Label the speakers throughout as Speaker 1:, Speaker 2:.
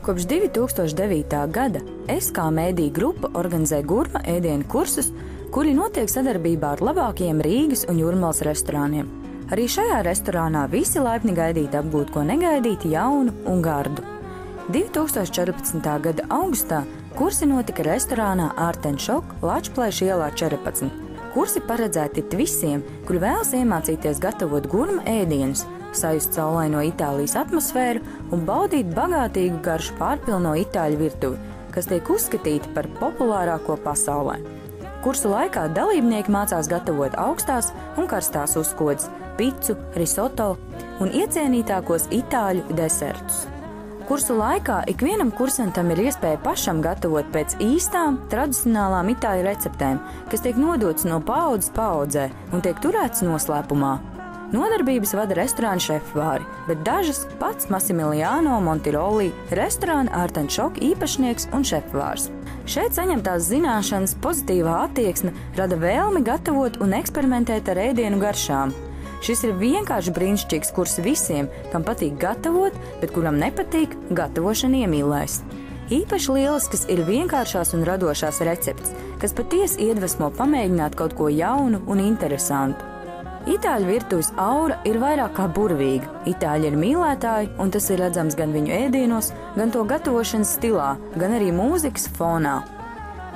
Speaker 1: Kopš 2009. gada SK Mēdī grupa organizē gurma ēdienu kursus, kuri notiek sadarbībā ar labākajiem Rīgas un Jūrmalas restorāniem. Arī šajā restorānā visi laipni gaidīti apgūt ko negaidīti jaunu un gardu. 2014. gada augustā kursi notika restorānā Art & Shock Lačplēša ielā 14. Kursi paredzēti visiem, kuri vēlas iemācīties gatavot gurma ēdienus, sajust saulaino Itālijas atmosfēru un baudīt bagātīgu garšu pārpilno itāļu virtuvi, kas tiek uzskatīti par populārāko pasaulē. Kursu laikā dalībnieki mācās gatavot augstās un karstās uzkodas, picu, risoto un iecienītākos itāļu desertus. Kursu laikā ikvienam kursantam ir iespēja pašam gatavot pēc īstām, tradicionālām itāļu receptēm, kas tiek nodotas no paaudzes paaudzē un tiek turētas noslēpumā. Nodarbības vada restorāna šefvāri, bet dažas pats Massimiliano Montiroli, restorāna Art & Shock īpašnieks un šefvārs. Šeit saņemtās zināšanas, pozitīvā attieksme rada vēlmi gatavot un eksperimentēt ar ēdienu garšām. Šis ir vienkārši brīnišķīgs kurs visiem, kam patīk gatavot, bet kuram nepatīk, gatavošana iemīlēs. Īpaši lieliskas ir vienkāršās un radošās receptes, kas patiesi iedvesmo pamēģināt kaut ko jaunu un interesantu. Itāļu virtuves aura ir vairāk kā burvīga. Itāļi ir mīlētāji, un tas ir redzams gan viņu ēdienos, gan to gatavošanas stilā, gan arī mūzikas fonā.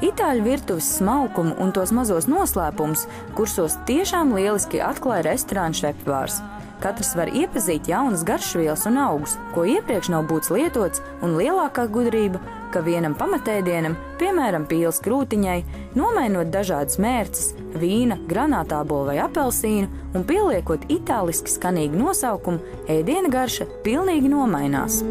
Speaker 1: Itāļu virtuves smalkumu un tos mazos noslēpumus kursos tiešām lieliski atklāja restorāna šefvārs. Katrs var iepazīt jaunas garšvielas un augus, ko iepriekš nav būts lietots, un lielākā gudrība, ka vienam pamatēdienam, piemēram pīles krūtiņai, nomainot dažādas mērces, vīna, granātābola vai apelsīnu un pieliekot itāliski skanīgu nosaukumu, ēdiena garša pilnīgi nomainās.